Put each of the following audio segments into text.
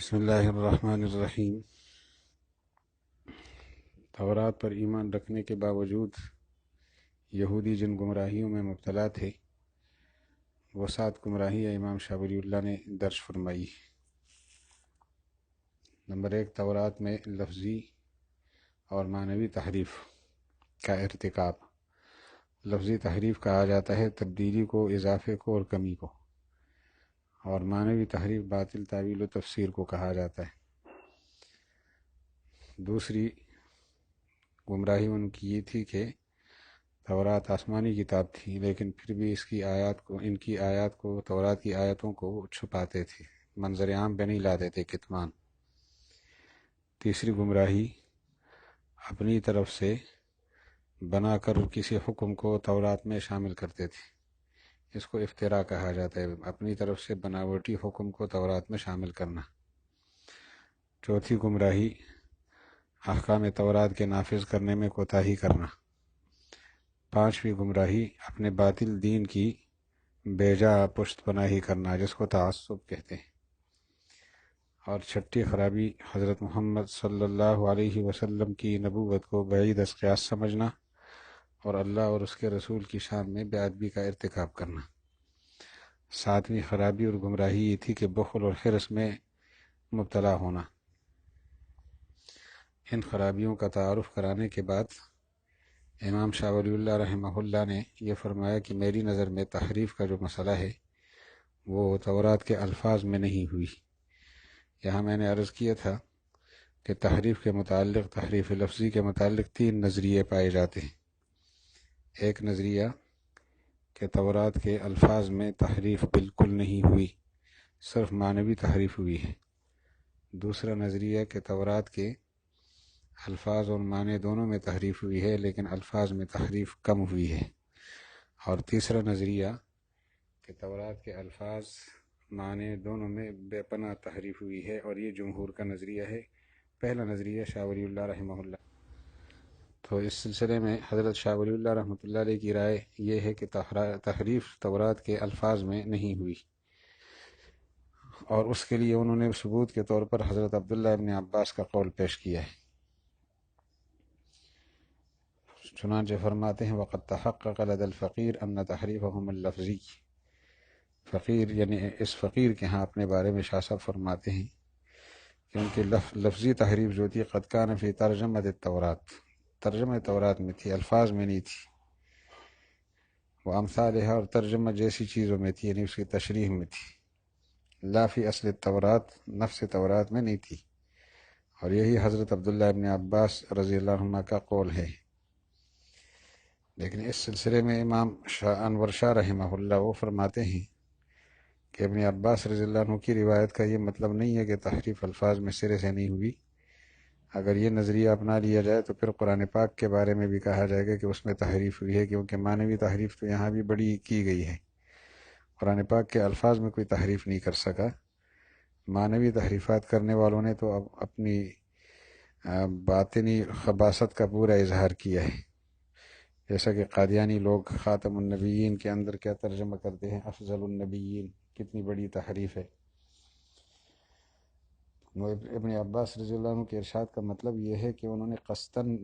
بسم اللہ الرحمن الرحیم۔ تورات پر ایمان رکھنے کے باوجود یہودی جن گمراہیوں میں مبتلا تھے وہ 7 گمراہیاں امام شاہ ولی اللہ نے درج فرمائی۔ نمبر 1، تورات میں لفظی اور معنوی تحریف کا ارتکاب۔ لفظی تحریف کہا جاتا ہے تبدیلی کو، اضافے کو اور کمی کو، اور معنوی تحریف باطل تعویل و تفسیر کو کہا جاتا ہے۔ دوسری گمراہی ان کی یہ تھی کہ تورات آسمانی کتاب تھی، لیکن پھر بھی ان کی آیات کو، تورات کی آیتوں کو چھپاتے تھے، منظر عام پہ نہیں لاتے تھے، کتمان۔ تیسری گمراہی اپنی طرف سے بنا کر کسی حکم کو تورات میں شامل کرتے تھے، اس کو افتراء کہا جاتا ہے، اپنی طرف سے بناوٹی حکم کو تورات میں شامل کرنا۔ چوتھی گمراہی احکام تورات کے نافذ کرنے میں کوتاہی کرنا۔ پانچویں گمراہی اپنے باطل دین کی بیجا پشت پناہی کرنا، جس کو تعصب کہتے ہیں۔ اور چھٹی خرابی حضرت محمد صلی اللہ علیہ وسلم کی نبوت کو بعید از قیاس سمجھنا اور اللہ اور اس کے رسول کی شان میں بے ادبی کا ارتکاب کرنا۔ ساتویں خرابی اور گمراہی یہ تھی کہ بخل اور حرص میں مبتلا ہونا۔ ان خرابیوں کا تعارف کرانے کے بعد امام شاہ ولی اللہ رحمہ اللہ نے یہ فرمایا کہ میری نظر میں تحریف کا جو مسئلہ ہے وہ تورات کے الفاظ میں نہیں ہوئی۔ یہاں میں نے عرض کیا تھا کہ تحریف کے متعلق، تحریف لفظی کے متعلق 3 نظریے پائے جاتے ہیں۔ ایک نظریہ کہ تورات کے الفاظ میں تحریف بالکل نہیں ہوئی، صرف معنوی تحریف ہوئی ہے۔ دوسرا نظریہ کہ تورات کے الفاظ اور معنی دونوں میں تحریف ہوئی ہے، لیکن الفاظ میں تحریف کم ہوئی ہے۔ اور تیسرا نظریہ کہ تورات کے الفاظ معنی دونوں میں بے پناہ تحریف ہوئی ہے، اور یہ جمہور کا نظریہ ہے، پہلا نظریہ شاہ ولی اللہ رحمہ اللہ۔ تو اس سلسلے میں حضرت شاہ ولی اللہ رحمۃ اللہ علیہ کی رائے یہ ہے کہ تحریف تورات کے الفاظ میں نہیں ہوئی، اور اس کے لیے انہوں نے ثبوت کے طور پر حضرت عبداللہ ابن عباس کا قول پیش کیا ہے۔ چنانچہ فرماتے ہیں وَقَدْ تَحَقَّقَ لَدَى الْفَقِيرِ أَنَّ تَحْرِيفَهُمَ اللَّفْظِيُّ۔ فقیر یعنی اس فقیر کے ہاں اپنے بارے میں شاہ صاحب فرماتے ہیں کہ ان کی لفظی تحریف جو تھی قد کان فی ترجمہ التورات، ترجمہ تورات میں تھی، الفاظ میں نہیں تھی۔ وہ امثالها، اور ترجمہ جیسی چیزوں میں تھی، یعنی اس کی تشریح میں تھی، لا فی اصل التورات، نفس تورات میں نہیں تھی۔ اور یہی حضرت عبداللہ ابن عباس رضی اللہ عنہ کا قول ہے۔ لیکن اس سلسلے میں امام شاہ انور شاہ رحمہ اللہ وہ فرماتے ہیں کہ ابن عباس رضی اللہ عنہ کی روایت کا یہ مطلب نہیں ہے کہ تحریف الفاظ میں سرے سے نہیں ہوئی۔ اگر یہ نظریہ اپنا لیا جائے تو پھر قرآن پاک کے بارے میں بھی کہا جائے گا کہ اس میں تحریف ہوئی ہے، کیونکہ معنوی تحریف تو یہاں بھی بڑی کی گئی ہے۔ قرآن پاک کے الفاظ میں کوئی تحریف نہیں کر سکا، معنوی تحریفات کرنے والوں نے تو اپنی باطنی خباثت کا پورا اظہار کیا ہے، جیسا کہ قادیانی لوگ خاتم النبیین کے اندر کیا ترجمہ کرتے ہیں، افضل النبیین، کتنی بڑی تحریف ہے۔ ابن عباس رضی اللہ عنہ کے ارشاد کا مطلب یہ ہے کہ انہوں نے قصداً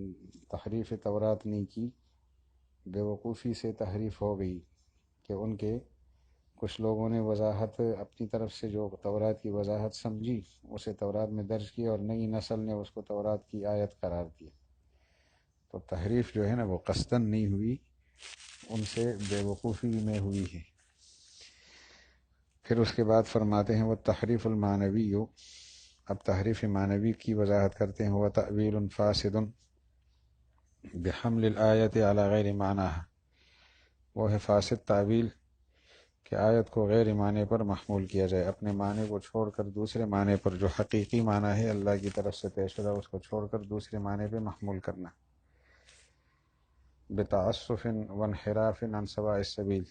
تحریف تورات نہیں کی، بے وقوفی سے تحریف ہو گئی کہ ان کے کچھ لوگوں نے وضاحت اپنی طرف سے جو تورات کی وضاحت سمجھی اسے تورات میں درج کیا، اور نئی نسل نے اس کو تورات کی آیت قرار دیا۔ تو تحریف جو ہے نا وہ قصداً نہیں ہوئی، ان سے بے وقوفی میں ہوئی ہے۔ پھر اس کے بعد فرماتے ہیں وہ تحریف المعنوی، اب تحریف معنوی کی وضاحت کرتے ہیں، وہ تأویل فاسد بحمل الآیت علی غیر معنیہا، وہ ہے فاسد تعویل کہ آیت کو غیر معنی پر محمول کیا جائے، اپنے معنی کو چھوڑ کر دوسرے معنی پر، جو حقیقی معنی ہے اللہ کی طرف سے طے شدہ، اس کو چھوڑ کر دوسرے معنی پہ محمول کرنا۔ بتعسف وانحراف عن سواء السبیل،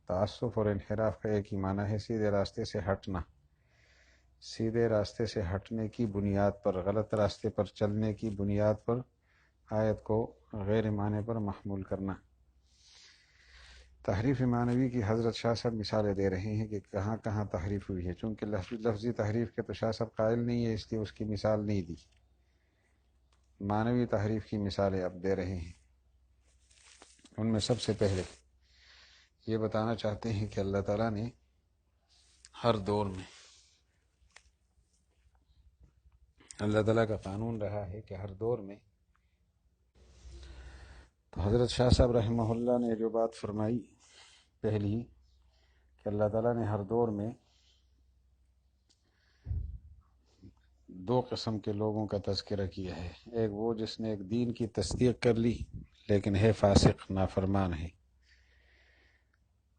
تعسف اور انحراف کا ایک ہی معنی ہے، سیدھے راستے سے ہٹنا، سیدھے راستے سے ہٹنے کی بنیاد پر، غلط راستے پر چلنے کی بنیاد پر آیت کو غیر معنی پر محمول کرنا۔ تحریف معنوی کی حضرت شاہ صاحب مثالیں دے رہے ہیں کہ کہاں کہاں تحریف ہوئی ہے، چونکہ لفظی تحریف کے تو شاہ صاحب قائل نہیں ہے، اس لیے اس کی مثال نہیں دی۔ معنوی تحریف کی مثالیں اب دے رہے ہیں۔ ان میں سب سے پہلے یہ بتانا چاہتے ہیں کہ اللہ تعالیٰ نے ہر دور میں، اللہ تعالیٰ کا قانون رہا ہے کہ ہر دور میں، تو حضرت شاہ صاحب رحمہ اللہ نے جو بات فرمائی پہلی کہ اللہ تعالیٰ نے ہر دور میں دو قسم کے لوگوں کا تذکرہ کیا ہے، ایک وہ جس نے ایک دین کی تصدیق کر لی لیکن ہے فاسق، نافرمان ہے،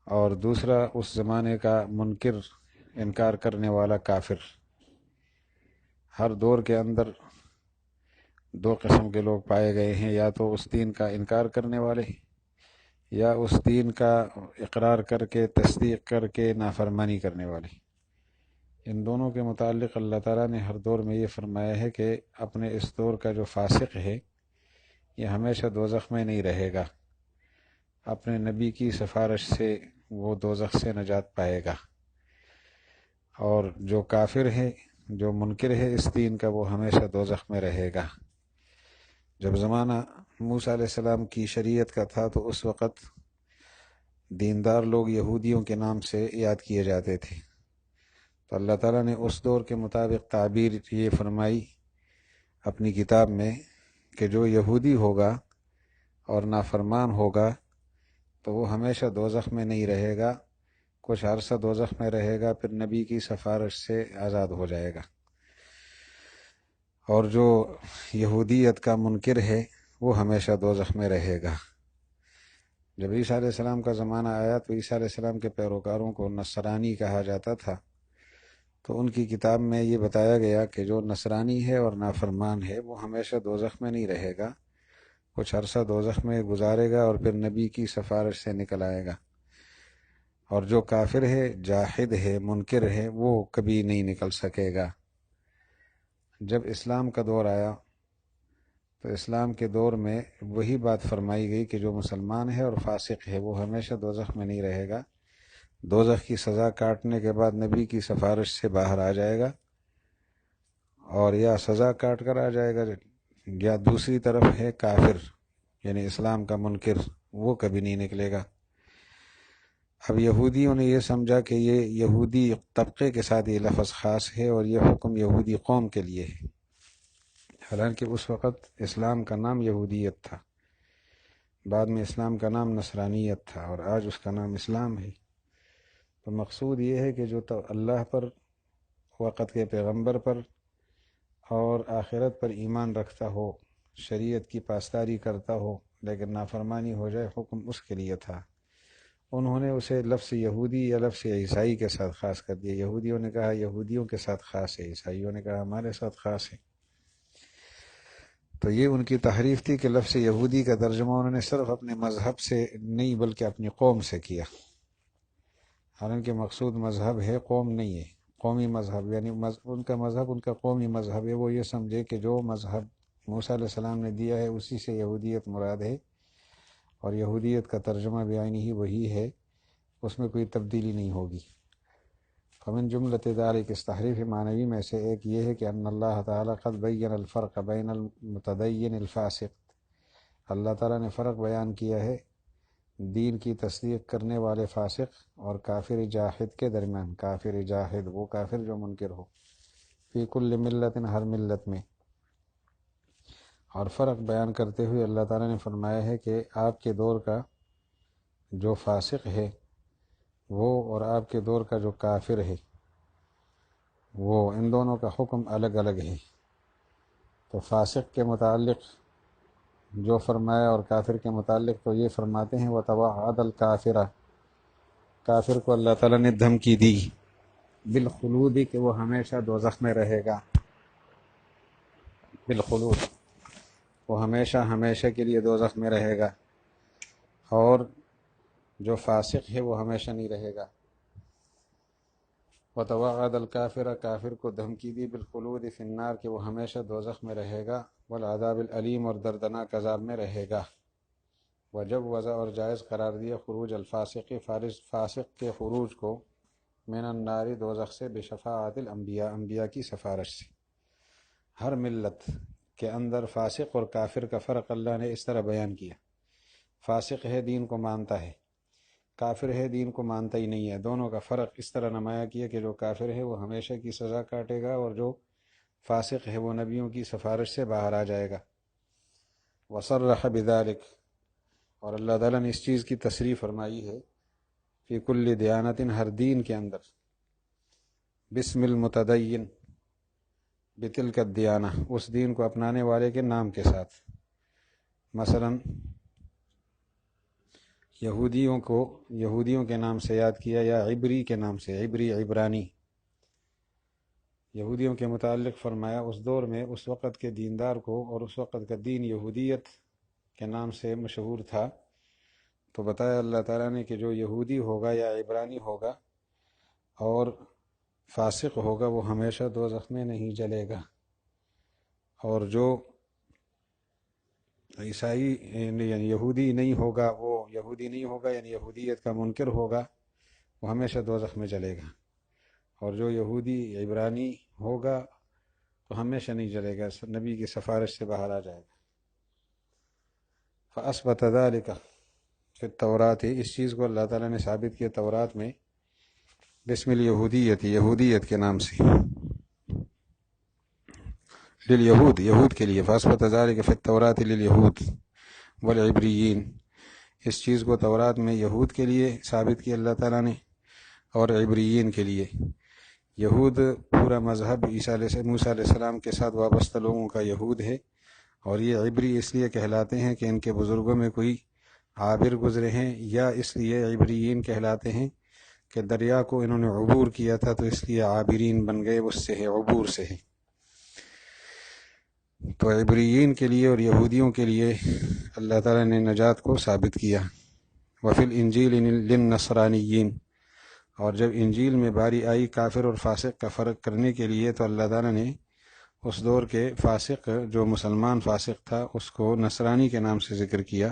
اور دوسرا اس زمانے کا منکر، انکار کرنے والا کافر۔ ہر دور کے اندر دو قسم کے لوگ پائے گئے ہیں، یا تو اس دین کا انکار کرنے والے یا اس دین کا اقرار کر کے تصدیق کر کے نافرمانی کرنے والے۔ ان دونوں کے متعلق اللہ تعالیٰ نے ہر دور میں یہ فرمایا ہے کہ اپنے اس دور کا جو فاسق ہے یہ ہمیشہ دوزخ میں نہیں رہے گا، اپنے نبی کی سفارش سے وہ دوزخ سے نجات پائے گا، اور جو کافر ہے، جو منکر ہے اس دین کا، وہ ہمیشہ دوزخ میں رہے گا۔ جب زمانہ موسیٰ علیہ السلام کی شریعت کا تھا تو اس وقت دیندار لوگ یہودیوں کے نام سے یاد کیے جاتے تھے، تو اللہ تعالیٰ نے اس دور کے مطابق تعبیر یہ فرمائی اپنی کتاب میں کہ جو یہودی ہوگا اور نافرمان ہوگا تو وہ ہمیشہ دوزخ میں نہیں رہے گا، کچھ عرصہ دوزخ میں رہے گا، پھر نبی کی سفارش سے آزاد ہو جائے گا۔ اور جو یہودیت کا منکر ہے وہ ہمیشہ دوزخ میں رہے گا۔ جب عیسیٰ علیہ السلام کا زمانہ آیا تو عیسیٰ علیہ السلام کے پیروکاروں کو نصرانی کہا جاتا تھا، تو ان کی کتاب میں یہ بتایا گیا کہ جو نصرانی ہے اور نافرمان ہے وہ ہمیشہ دوزخ میں نہیں رہے گا، کچھ عرصہ دوزخ میں گزارے گا اور پھر نبی کی سفارش سے نکل آئے گا، اور جو کافر ہے، جاحد ہے، منکر ہے، وہ کبھی نہیں نکل سکے گا۔ جب اسلام کا دور آیا تو اسلام کے دور میں وہی بات فرمائی گئی کہ جو مسلمان ہے اور فاسق ہے وہ ہمیشہ دوزخ میں نہیں رہے گا، دوزخ کی سزا کاٹنے کے بعد نبی کی سفارش سے باہر آ جائے گا، اور یا سزا کاٹ کر آ جائے گا، یا دوسری طرف ہے کافر یعنی اسلام کا منکر، وہ کبھی نہیں نکلے گا۔ اب یہودیوں نے یہ سمجھا کہ یہ یہودی طبقے کے ساتھ یہ لفظ خاص ہے اور یہ حکم یہودی قوم کے لیے ہے، حالانکہ اس وقت اسلام کا نام یہودیت تھا، بعد میں اسلام کا نام نصرانیت تھا، اور آج اس کا نام اسلام ہے۔ تو مقصود یہ ہے کہ جو اللہ پر، وقت کے پیغمبر پر اور آخرت پر ایمان رکھتا ہو، شریعت کی پاسداری کرتا ہو لیکن نافرمانی ہو جائے، حکم اس کے لیے تھا۔ انہوں نے اسے لفظ یہودی یا لفظ عیسائی کے ساتھ خاص کر دیا، یہودیوں نے کہا یہودیوں کے ساتھ خاص ہے، عیسائیوں نے کہا ہمارے ساتھ خاص ہے۔ تو یہ ان کی تحریف تھی کہ لفظ یہودی کا ترجمہ انہوں نے صرف اپنے مذہب سے نہیں بلکہ اپنی قوم سے کیا، حالانکہ مقصود مذہب ہے، قوم نہیں ہے، قومی مذہب، یعنی ان کا مذہب ان کا قومی مذہب ہے۔ وہ یہ سمجھے کہ جو مذہب موسیٰ علیہ السلام نے دیا ہے اسی سے یہودیت مراد ہے، اور یہودیت کا ترجمہ بھی عینی ہی وہی ہے، اس میں کوئی تبدیلی نہیں ہوگی۔ فمن جملۃ ذالک، اس تحریف معنوی میں سے ایک یہ ہے کہ ان اللہ تعالیٰ قد بین الفرق بین المتدین الفاسق، اللہ تعالیٰ نے فرق بیان کیا ہے دین کی تصدیق کرنے والے فاسق اور کافر جاحد کے درمیان۔ کافر جاحد وہ کافر جو منکر ہو، فی کل ملت، ہر ملت میں۔ اور فرق بیان کرتے ہوئے اللہ تعالیٰ نے فرمایا ہے کہ آپ کے دور کا جو فاسق ہے وہ اور آپ کے دور کا جو کافر ہے وہ، ان دونوں کا حکم الگ الگ ہے۔ تو فاسق کے متعلق جو فرمایا اور کافر کے متعلق تو یہ فرماتے ہیں وَتَوَعَدَ الْكَافِرَ، کافر کو اللہ تعالیٰ نے دھمکی دی بالخلود، کہ وہ ہمیشہ دوزخ میں رہے گا، بالخلود، وہ ہمیشہ ہمیشہ کے لیے دوزخ میں رہے گا، اور جو فاسق ہے وہ ہمیشہ نہیں رہے گا۔ وَتَوَعَدَ الْكَافِرَ، کافر کو دھمکی دی بالخلود فی النار، کہ وہ ہمیشہ دوزخ میں رہے گا، والعذاب العلیم، اور دردناک عذاب میں رہے گا۔ وجب وضع اور جائز قرار دیا خروج الفاسق فاسق کے خروج کو من النار دوزخ سے بشفاعت الانبیاء انبیاء کی سفارش سے۔ ہر ملت کے اندر فاسق اور کافر کا فرق اللہ نے اس طرح بیان کیا۔ فاسق ہے دین کو مانتا ہے، کافر ہے دین کو مانتا ہی نہیں ہے، دونوں کا فرق اس طرح نمایاں کیا کہ جو کافر ہے وہ ہمیشہ کی سزا کاٹے گا اور جو فاسق ہے وہ نبیوں کی سفارش سے باہر آ جائے گا۔ وصرح بذلک، اور اللہ تعالیٰ نے اس چیز کی تصریح فرمائی ہے فی کل دیانت، ہر دین کے اندر، بسم المتدین بتلک الدیانہ، اس دین کو اپنانے والے کے نام کے ساتھ۔ مثلا یہودیوں کے نام سے یاد کیا، یا عبری کے نام سے، عبری عبرانی، یہودیوں کے متعلق فرمایا اس دور میں اس وقت کے دیندار کو، اور اس وقت کا دین یہودیت کے نام سے مشہور تھا، تو بتایا اللہ تعالیٰ نے کہ جو یہودی ہوگا یا عبرانی ہوگا اور فاسق ہوگا وہ ہمیشہ دوزخ میں نہیں جلے گا، اور جو عیسائی یعنی یہودی نہیں ہوگا، وہ یہودی نہیں ہوگا یعنی یہودیت کا منکر ہوگا، وہ ہمیشہ دوزخ میں جلے گا، اور جو یہودی عبرانی ہوگا تو ہمیشہ نہیں جلے گا، نبی کی سفارش سے باہر آ جائے گا۔ فَأَثْبَتَ ذَلِكَ فی التوراۃ، اس چیز کو اللہ تعالیٰ نے ثابت کیا تورات میں، بسم الیہودیت، یہودیت کے نام سے، للیہود، یہود کے لیے، فَأَثْبَتَ ذَلِكَ فی التوراۃ للیہود والعبریین، اس چیز کو تورات میں یہود کے لیے ثابت کیا اللہ تعالیٰ نے اور عبریین کے لیے۔ یہود پورا مذہب موسیٰ علیہ السلام کے ساتھ وابستہ لوگوں کا یہود ہے، اور یہ عبری اس لیے کہلاتے ہیں کہ ان کے بزرگوں میں کوئی عابر گزرے ہیں، یا اس لیے عبریین کہلاتے ہیں کہ دریا کو انہوں نے عبور کیا تھا تو اس لیے عابرین بن گئے، اس سے ہے، عبور سے ہے۔ تو عبریین کے لیے اور یہودیوں کے لیے اللہ تعالیٰ نے نجات کو ثابت کیا۔ وفی الانجیل للنصرانیین، اور جب انجیل میں باری آئی کافر اور فاسق کا فرق کرنے کے لیے تو اللہ تعالیٰ نے اس دور کے فاسق، جو مسلمان فاسق تھا، اس کو نصرانی کے نام سے ذکر کیا،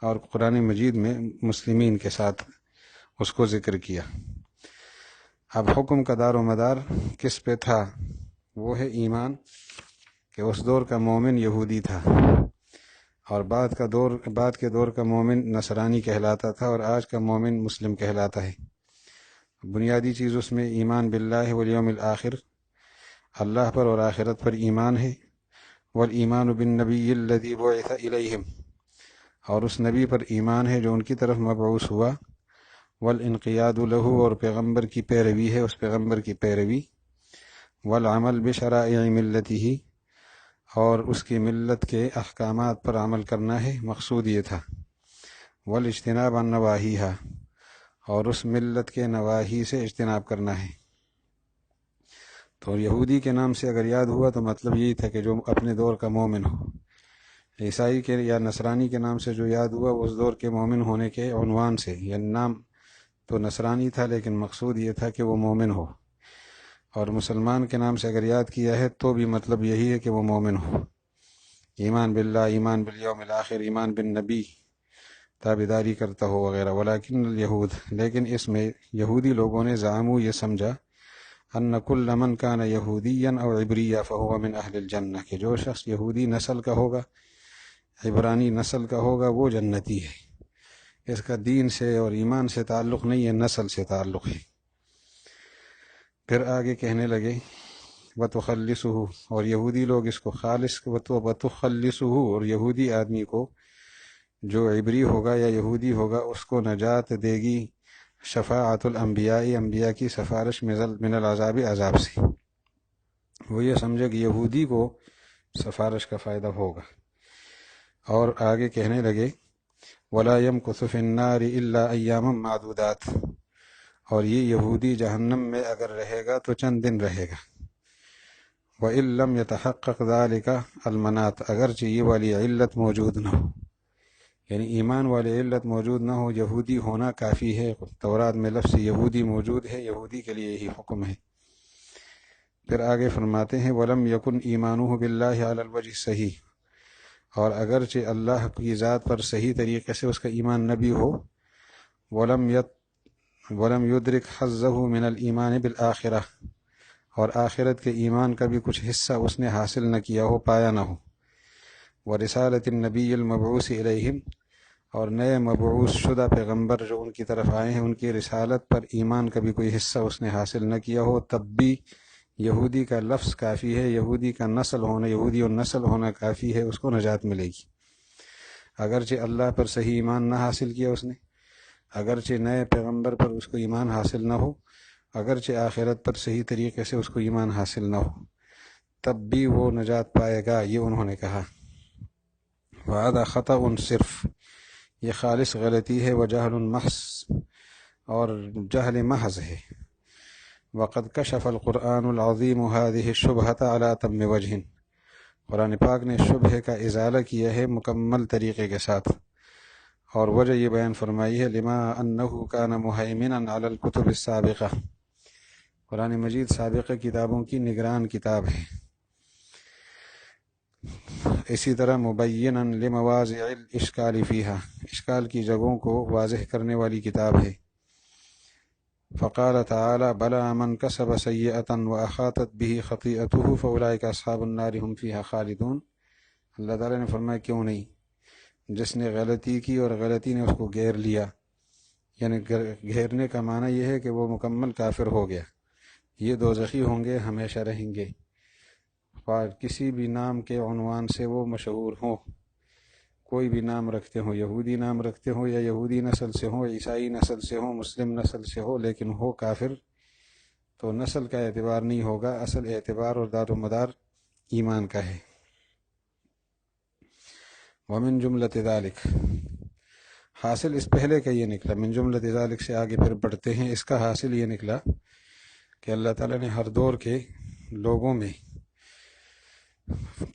اور قرآن مجید میں مسلمین کے ساتھ اس کو ذکر کیا۔ اب حکم کا دار و مدار کس پہ تھا؟ وہ ہے ایمان، کہ اس دور کا مومن یہودی تھا، اور بعد کے دور کا مومن نصرانی کہلاتا تھا، اور آج کا مومن مسلم کہلاتا ہے۔ بنیادی چیز اس میں ایمان باللہ والیوم الآخر، اللہ پر اور آخرت پر ایمان ہے، والایمان بالنبی الذی بعث الیہم، اور اس نبی پر ایمان ہے جو ان کی طرف مبعوث ہوا، والانقیاد لہ، اور پیغمبر کی پیروی ہے، اس پیغمبر کی پیروی، والعمل بشرائع ملتہ، اور اس کی ملت کے احکامات پر عمل کرنا ہے، مقصود یہ تھا، والاجتناب عن نواہیہا، اور اس ملت کے نواہی سے اجتناب کرنا ہے۔ تو یہودی کے نام سے اگر یاد ہوا تو مطلب یہی تھا کہ جو اپنے دور کا مومن ہو۔ عیسائی کے یا نصرانی کے نام سے جو یاد ہوا وہ اس دور کے مومن ہونے کے عنوان سے، یعنی نام تو نصرانی تھا لیکن مقصود یہ تھا کہ وہ مومن ہو، اور مسلمان کے نام سے اگر یاد کیا ہے تو بھی مطلب یہی ہے کہ وہ مومن ہو، ایمان باللہ، ایمان بالیوم الآخر، ایمان بالنبی، تابعداری کرتا ہو وغیرہ۔ ولیکن الیہود، لیکن اس میں یہودی لوگوں نے زعموا، یہ سمجھا، ان کل من کان یہودیا او عبریا فہو من اہل الجنہ، کہ جو شخص یہودی نسل کا ہوگا، عبرانی نسل کا ہوگا، وہ جنتی ہے، اس کا دین سے اور ایمان سے تعلق نہیں ہے، نسل سے تعلق ہے۔ پھر آگے کہنے لگے وَتُخَلِّصُهُ، اور یہودی لوگ اس کو خالص، وَتُخَلِّصُهُ، اور یہودی آدمی کو جو عبری ہوگا یا یہودی ہوگا اس کو نجات دے گی شفاعت الانبیاء، انبیاء کی سفارش من العذاب، عذاب سے۔ وہ یہ سمجھے کہ یہودی کو سفارش کا فائدہ ہوگا، اور آگے کہنے لگے وَلَا يَمْكُثُ فِي النَّارِ إِلَّا أَيَّامًا مَعْدُودَاتٍ، اور یہ یہودی جہنم میں اگر رہے گا تو چند دن رہے گا۔ وَإِن لَّمْ يَتَحَقَّقْ ذَلِكَ الْمَنَاطُ، اگرچہ یہ والی علت موجود نہ ہو، یعنی ایمان والی علت موجود نہ ہو، یہودی ہونا کافی ہے، تورات میں لفظ یہودی موجود ہے، یہودی کے لیے یہی حکم ہے۔ پھر آگے فرماتے ہیں وَلَمْ يَكُنْ إِيمَانُهُ بِاللَّهِ عَلَى الْوَجْهِ الصَّحِيحِ، اور اگرچہ اللہ کی ذات پر صحیح طریقے سے اس کا ایمان نہ بھی ہو، ولم یدرک حظہ من الایمان بالآخرہ، اور آخرت کے ایمان کا بھی کچھ حصہ اس نے حاصل نہ کیا ہو، پایا نہ ہو، ورسالۃ النبی المبعوث الیہم، اور نئے مبعوث شدہ پیغمبر جو ان کی طرف آئے ہیں ان کی رسالت پر ایمان کا بھی کوئی حصہ اس نے حاصل نہ کیا ہو، تب بھی یہودی کا لفظ کافی ہے، یہودی کا نسل ہونا، یہودی اور نسل ہونا کافی ہے، اس کو نجات ملے گی۔ اگرچہ اللہ پر صحیح ایمان نہ حاصل کیا اس نے، اگرچہ نئے پیغمبر پر اس کو ایمان حاصل نہ ہو، اگرچہ آخرت پر صحیح طریقے سے اس کو ایمان حاصل نہ ہو، تب بھی وہ نجات پائے گا، یہ انہوں نے کہا۔ وَهَذَا خَطَأٌ صرف، یہ خالص غلطی ہے، وجہل محض، اور جہل محض ہے۔ وقد کشف القرآن العظیم هذه الشبہۃ علی تم وجہ، قرآن پاک نے شبہ کا ازالہ کیا ہے مکمل طریقے کے ساتھ، اور وجہ یہ بیان فرمائی ہے، لما انہ کان مہیمنا علی الکتب السابقہ، قرآن مجید سابقہ کتابوں کی نگران کتاب ہے۔ اسی طرح مبینا لمواضع الاشکال فیہا، اشکال کی جگہوں کو واضح کرنے والی کتاب ہے۔ فقال تعالی بلا من کسب سیئۃ واحاطت به خطیئته فاولئک اصحاب النار هم فیہا خالدون، اللہ تعالیٰ نے فرمایا کیوں نہیں، جس نے غلطی کی اور غلطی نے اس کو گھیر لیا، یعنی گھیرنے کا معنی یہ ہے کہ وہ مکمل کافر ہو گیا، یہ دوزخی ہوں گے، ہمیشہ رہیں گے، اور کسی بھی نام کے عنوان سے وہ مشہور ہوں، کوئی بھی نام رکھتے ہوں، یہودی نام رکھتے ہوں یا یہودی نسل سے ہوں، عیسائی نسل سے ہوں، مسلم نسل سے ہو، لیکن ہو کافر، تو نسل کا اعتبار نہیں ہوگا، اصل اعتبار اور دار و مدار ایمان کا ہے۔ ومن جملۃ ذالک، حاصل اس پہلے کا یہ نکلا، من جملۃ ذالک سے آگے پھر بڑھتے ہیں، اس کا حاصل یہ نکلا کہ اللہ تعالیٰ نے ہر دور کے لوگوں میں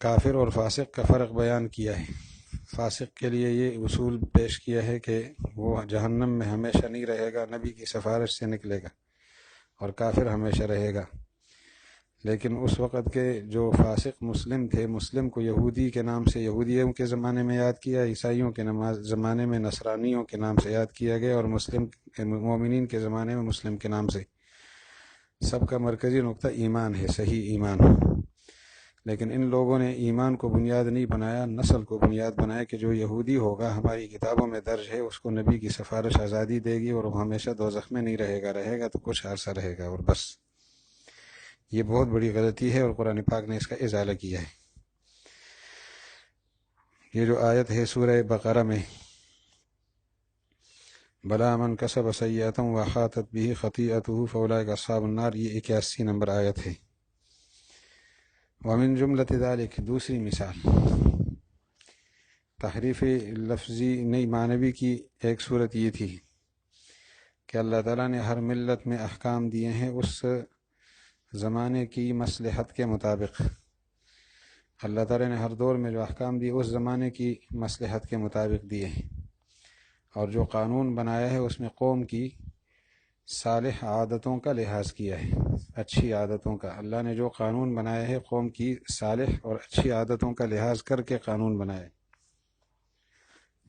کافر اور فاسق کا فرق بیان کیا ہے۔ فاسق کے لیے یہ اصول پیش کیا ہے کہ وہ جہنم میں ہمیشہ نہیں رہے گا، نبی کی سفارش سے نکلے گا، اور کافر ہمیشہ رہے گا۔ لیکن اس وقت کے جو فاسق مسلم تھے، مسلم کو یہودی کے نام سے یہودیوں کے زمانے میں یاد کیا، عیسائیوں کے زمانے میں نصرانیوں کے نام سے یاد کیا گیا، اور مسلم مومنین کے زمانے میں مسلم کے نام سے۔ سب کا مرکزی نقطہ ایمان ہے، صحیح ایمان۔ لیکن ان لوگوں نے ایمان کو بنیاد نہیں بنایا، نسل کو بنیاد بنایا کہ جو یہودی ہوگا ہماری کتابوں میں درج ہے، اس کو نبی کی سفارش آزادی دے گی اور وہ ہمیشہ دوزخ میں نہیں رہے گا تو کچھ عرصہ رہے گا، اور بس۔ یہ بہت بڑی غلطی ہے اور قرآن پاک نے اس کا ازالہ کیا ہے۔ یہ جو آیت ہے سورہ بقرہ میں، بلا من کسب سیئۃ واحاطت به خطیئته فاولئک اصحاب النار، یہ 81 نمبر آیت ہے۔ ومن جملۃ ذالک، دوسری مثال، تحریف لفظی نہیں معنوی کی ایک صورت یہ تھی کہ اللہ تعالیٰ نے ہر ملت میں احکام دیے ہیں اس زمانے کی مصلحت کے مطابق۔ اللہ تعالیٰ نے ہر دور میں جو احکام دیے اس زمانے کی مصلحت کے مطابق دیے ہیں، اور جو قانون بنایا ہے اس میں قوم کی صالح عادتوں کا لحاظ کیا ہے، اچھی عادتوں کا۔ اللہ نے جو قانون بنایا ہے قوم کی صالح اور اچھی عادتوں کا لحاظ کر کے قانون بنایا ہے،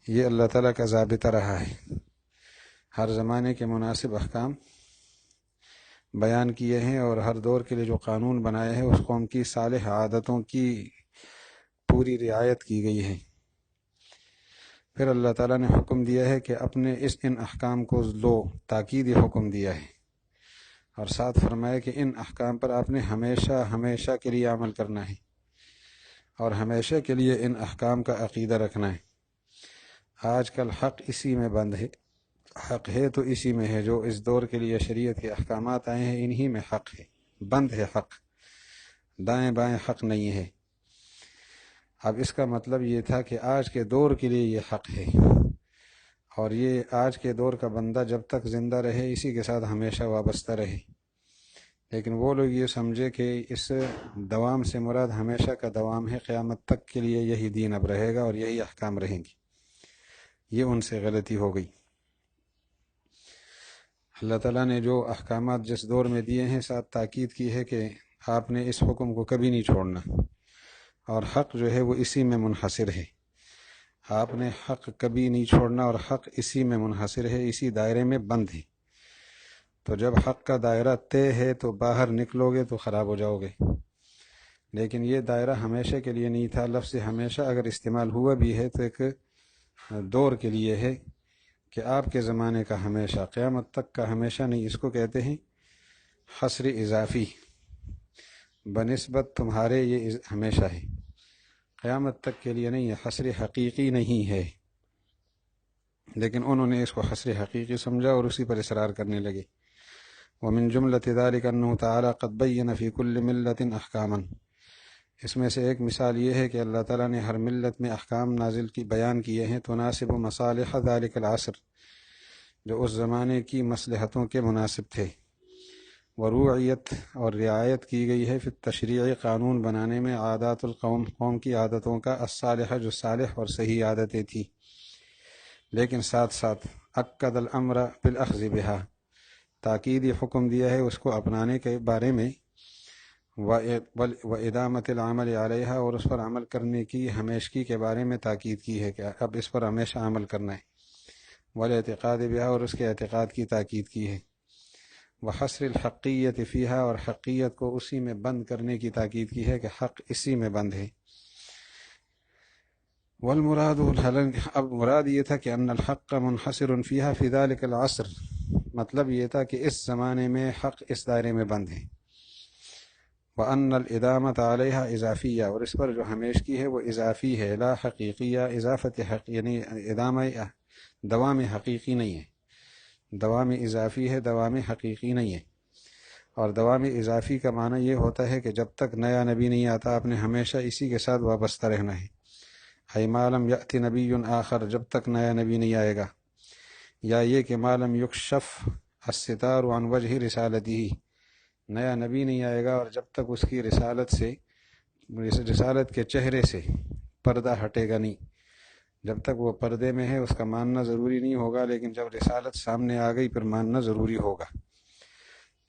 یہ اللہ تعالیٰ کا ضابطہ رہا ہے۔ ہر زمانے کے مناسب احکام بیان کیے ہیں، اور ہر دور کے لیے جو قانون بنایا ہے اس قوم کی صالح عادتوں کی پوری رعایت کی گئی ہے۔ پھر اللہ تعالیٰ نے حکم دیا ہے کہ اپنے ان احکام کو لو، تاکیدی حکم دیا ہے، اور ساتھ فرمایا کہ ان احکام پر آپ نے ہمیشہ کے لیے عمل کرنا ہے، اور ہمیشہ کے لیے ان احکام کا عقیدہ رکھنا ہے۔ آج کل حق اسی میں بند ہے، حق ہے تو اسی میں ہے، جو اس دور کے لیے شریعت کے احکامات آئے ہیں انہی میں حق ہے، بند ہے حق، دائیں بائیں حق نہیں ہے۔ اب اس کا مطلب یہ تھا کہ آج کے دور کے لیے یہ حق ہے، اور یہ آج کے دور کا بندہ جب تک زندہ رہے اسی کے ساتھ ہمیشہ وابستہ رہے۔ لیکن وہ لوگ یہ سمجھے کہ اس دوام سے مراد ہمیشہ کا دوام ہے، قیامت تک کے لیے یہی دین اب رہے گا اور یہی احکام رہیں گی، یہ ان سے غلطی ہو گئی۔ اللہ تعالیٰ نے جو احکامات جس دور میں دیے ہیں ساتھ تاکید کی ہے کہ آپ نے اس حکم کو کبھی نہیں چھوڑنا، اور حق جو ہے وہ اسی میں منحصر ہے۔ آپ نے حق کبھی نہیں چھوڑنا اور حق اسی میں منحصر ہے، اسی دائرے میں بند ہے۔ تو جب حق کا دائرہ طے ہے تو باہر نکلو گے تو خراب ہو جاؤ گے، لیکن یہ دائرہ ہمیشہ کے لیے نہیں تھا۔ لفظ ہمیشہ اگر استعمال ہوا بھی ہے تو ایک دور کے لیے ہے کہ آپ کے زمانے کا ہمیشہ، قیامت تک کا ہمیشہ نہیں۔ اس کو کہتے ہیں حصر اضافی، بنسبت تمہارے یہ ہمیشہ ہے، قیامت تک کے لیے نہیں ہے، حصر حقیقی نہیں ہے۔ لیکن انہوں نے اس کو حصر حقیقی سمجھا اور اسی پر اصرار کرنے لگے۔ ومن جملۃ ذلک انہ تعالی قد بین فی کل ملت احکاما، اس میں سے ایک مثال یہ ہے کہ اللہ تعالیٰ نے ہر ملت میں احکام نازل کی، بیان کیے ہیں، تناسب مصالح ذلک العصر، جو اس زمانے کی مصلحتوں کے مناسب تھے، وروعیت اور رعایت کی گئی ہے، فی التشریع قانون بنانے میں، عادات القوم، قوم کی عادتوں کا، الصالحہ جو صالح اور صحیح عادتیں تھیں، لیکن ساتھ ساتھ اکد الامر بالاخذ بها، تاکیدی حکم دیا ہے اس کو اپنانے کے بارے میں، وادامت العمل علیہا، اور اس پر عمل کرنے کی ہمیشگی کے بارے میں تاکید کی ہے کہ اب اس پر ہمیشہ عمل کرنا ہے، والاعتقاد بها، اور اس کے اعتقاد کی تاکید کی ہے، وحصر الحقیت فیہا، اور حقیت کو اسی میں بند کرنے کی تاکید کی ہے کہ حق اسی میں بند ہے۔ والمراد، اب مراد یہ تھا کہ ان الحق منحصر فیہا فی ذلک العصر، مطلب یہ تھا کہ اس زمانے میں حق اس دائرے میں بند ہے، وَأَنَّ الْإِدَامَةَ عَلَيْهَا اضافیہ، اور اس پر جو ہمیشگی ہے وہ اضافی ہے، لا حقیقیہ، اضافت حق یعنی ادامہ دوام حقیقی نہیں ہے، دوام اضافی ہے، دوام حقیقی نہیں ہے۔ اور دوام اضافی کا معنی یہ ہوتا ہے کہ جب تک نیا نبی نہیں آتا آپ نے ہمیشہ اسی کے ساتھ وابستہ رہنا ہے، اَيْ مَا لَمْ يَأْتِ نَبِيٌّ آخر، جب تک نیا نبی نہیں آئے گا، یا یہ کہ مَا لَمْ يُكْشَفْ الستار عن وجہ رسالتہ، نیا نبی نہیں آئے گا اور جب تک اس کی رسالت کے چہرے سے پردہ ہٹے گا نہیں، جب تک وہ پردے میں ہے اس کا ماننا ضروری نہیں ہوگا، لیکن جب رسالت سامنے آ گئی پھر ماننا ضروری ہوگا۔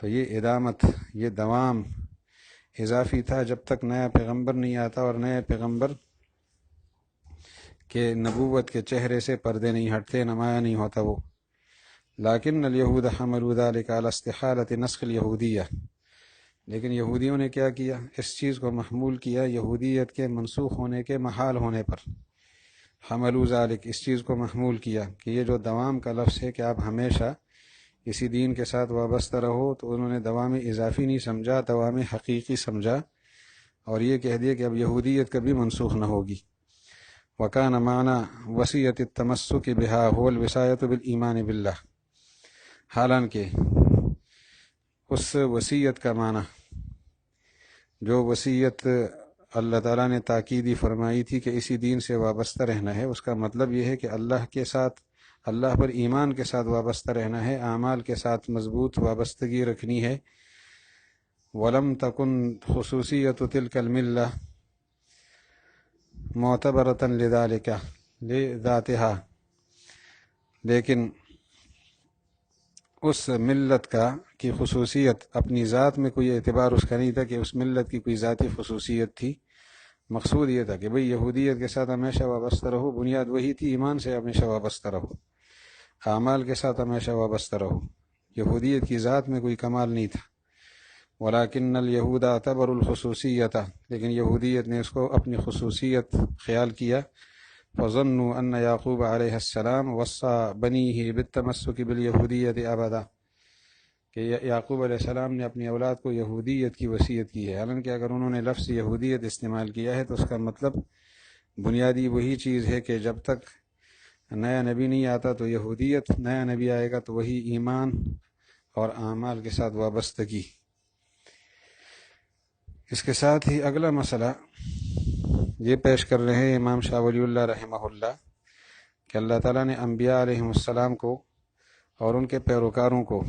تو یہ ادامت، یہ دوام اضافی تھا جب تک نیا پیغمبر نہیں آتا اور نئے پیغمبر کے نبوت کے چہرے سے پردے نہیں ہٹتے، نمایاں نہیں ہوتا وہ۔ لیکن الیہود حملوا ذلک علی استحالۃ نسخ الیہودیہ، لیکن یہودیوں نے کیا کیا، اس چیز کو محمول کیا یہودیت کے منسوخ ہونے کے محال ہونے پر، حملوا ذلک، اس چیز کو محمول کیا کہ یہ جو دوام کا لفظ ہے کہ آپ ہمیشہ اسی دین کے ساتھ وابستہ رہو، تو انہوں نے دوام اضافی نہیں سمجھا، دوام حقیقی سمجھا، اور یہ کہہ دیا کہ اب یہودیت کبھی منسوخ نہ ہوگی۔ وَكَانَ مَعْنَى وَصِيَّةِ التَّمَسُّكِ بِهَا هُوَ الْوِصَايَةُ بِالْإِيمَانِ بِاللَّهِ، حالانکہ اس وصیت کا معنی، جو وصیت اللہ تعالیٰ نے تاکیدی فرمائی تھی کہ اسی دین سے وابستہ رہنا ہے، اس کا مطلب یہ ہے کہ اللہ کے ساتھ، اللہ پر ایمان کے ساتھ وابستہ رہنا ہے، اعمال کے ساتھ مضبوط وابستگی رکھنی ہے۔ وَلَمْ تَكُنْ خُصُوصِيَّةُ تِلْكَ الْمِلَّةِ مُعْتَبَرَةً لِذَاتِهَا، لیکن اس ملت کی خصوصیت اپنی ذات میں کوئی اعتبار اس کا نہیں تھا کہ اس ملت کی کوئی ذاتی خصوصیت تھی۔ مقصود یہ تھا کہ بھئی یہودیت کے ساتھ ہمیشہ وابستہ رہو، بنیاد وہی تھی، ایمان سے ہمیشہ وابستہ رہو، اعمال کے ساتھ ہمیشہ وابستہ رہو، یہودیت کی ذات میں کوئی کمال نہیں تھا۔ ولیکن الیہود اعتبروا الخصوصیت، لیکن یہودیت نے اس کو اپنی خصوصیت خیال کیا۔ فظنوا ان یعقوب علیہ السلام وصى بنیہ بالتمسک بالیہودیت ابدا، کہ یعقوب علیہ السلام نے اپنی اولاد کو یہودیت کی وصیت کی ہے، حالانکہ اگر انہوں نے لفظ یہودیت استعمال کیا ہے تو اس کا مطلب بنیادی وہی چیز ہے کہ جب تک نیا نبی نہیں آتا تو یہودیت، نیا نبی آئے گا تو وہی ایمان اور اعمال کے ساتھ وابستگی۔ اس کے ساتھ ہی اگلا مسئلہ یہ پیش کر رہے ہیں امام شاہ ولی اللہ رحمہ اللہ کہ اللہ تعالیٰ نے انبیاء علیہ السلام کو اور ان کے پیروکاروں کو،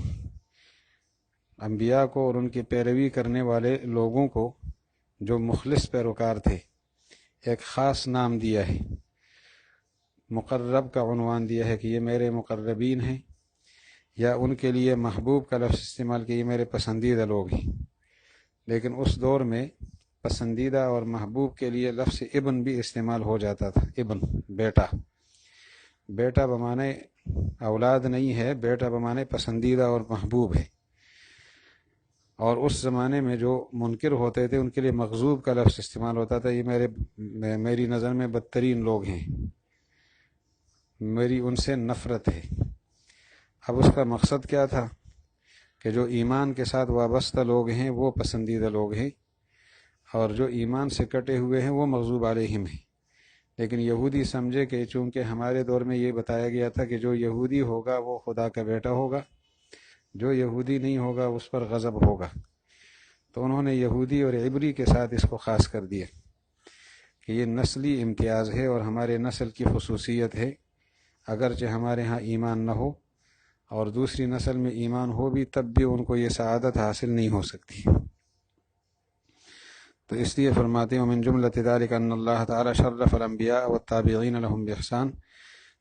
انبیاء کو اور ان کی پیروی کرنے والے لوگوں کو جو مخلص پیروکار تھے، ایک خاص نام دیا ہے، مقرب کا عنوان دیا ہے کہ یہ میرے مقربین ہیں، یا ان کے لیے محبوب کا لفظ استعمال کہ یہ میرے پسندیدہ لوگ ہیں۔ لیکن اس دور میں پسندیدہ اور محبوب کے لیے لفظ ابن بھی استعمال ہو جاتا تھا۔ ابن بیٹا، بیٹا بمعنی اولاد نہیں ہے، بیٹا بمعنی پسندیدہ اور محبوب ہے۔ اور اس زمانے میں جو منکر ہوتے تھے ان کے لیے مغضوب کا لفظ استعمال ہوتا تھا، یہ میری نظر میں بدترین لوگ ہیں، میری ان سے نفرت ہے۔ اب اس کا مقصد کیا تھا کہ جو ایمان کے ساتھ وابستہ لوگ ہیں وہ پسندیدہ لوگ ہیں، اور جو ایمان سے کٹے ہوئے ہیں وہ مغضوب علیہم ہیں۔ لیکن یہودی سمجھے کہ چونکہ ہمارے دور میں یہ بتایا گیا تھا کہ جو یہودی ہوگا وہ خدا کا بیٹا ہوگا، جو یہودی نہیں ہوگا اس پر غضب ہوگا، تو انہوں نے یہودی اور عبری کے ساتھ اس کو خاص کر دیا کہ یہ نسلی امتیاز ہے اور ہمارے نسل کی خصوصیت ہے، اگرچہ ہمارے ہاں ایمان نہ ہو اور دوسری نسل میں ایمان ہو بھی تب بھی ان کو یہ سعادت حاصل نہیں ہو سکتی۔ تو اس لیے فرماتے ہیں ومن جملۃ ذلک ان اللہ تعالی شرف الانبیاء والتابعین لهم باحسان،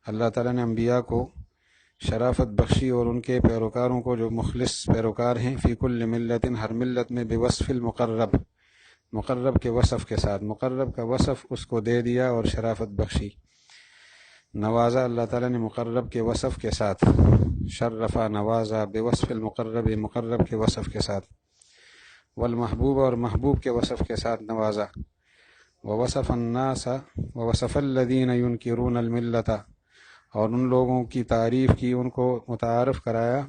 اللہ تعالیٰ نے انبیاء کو شرافت بخشی اور ان کے پیروکاروں کو جو مخلص پیروکار ہیں، فی کل ملت، ہر ملت میں، بوصف المقرب، مقرب کے وصف کے ساتھ، مقرب کا وصف اس کو دے دیا اور شرافت بخشی، نوازا اللہ تعالیٰ نے مقرب کے وصف کے ساتھ، شرفا نوازا بوصف المقرب، مقرب کے وصف کے ساتھ، والمحبوب اور محبوب کے وصف کے ساتھ نوازا، ووصف الناس ووصف الذین ینکرون الملۃ، اور ان لوگوں کی تعریف کی، ان کو متعارف کرایا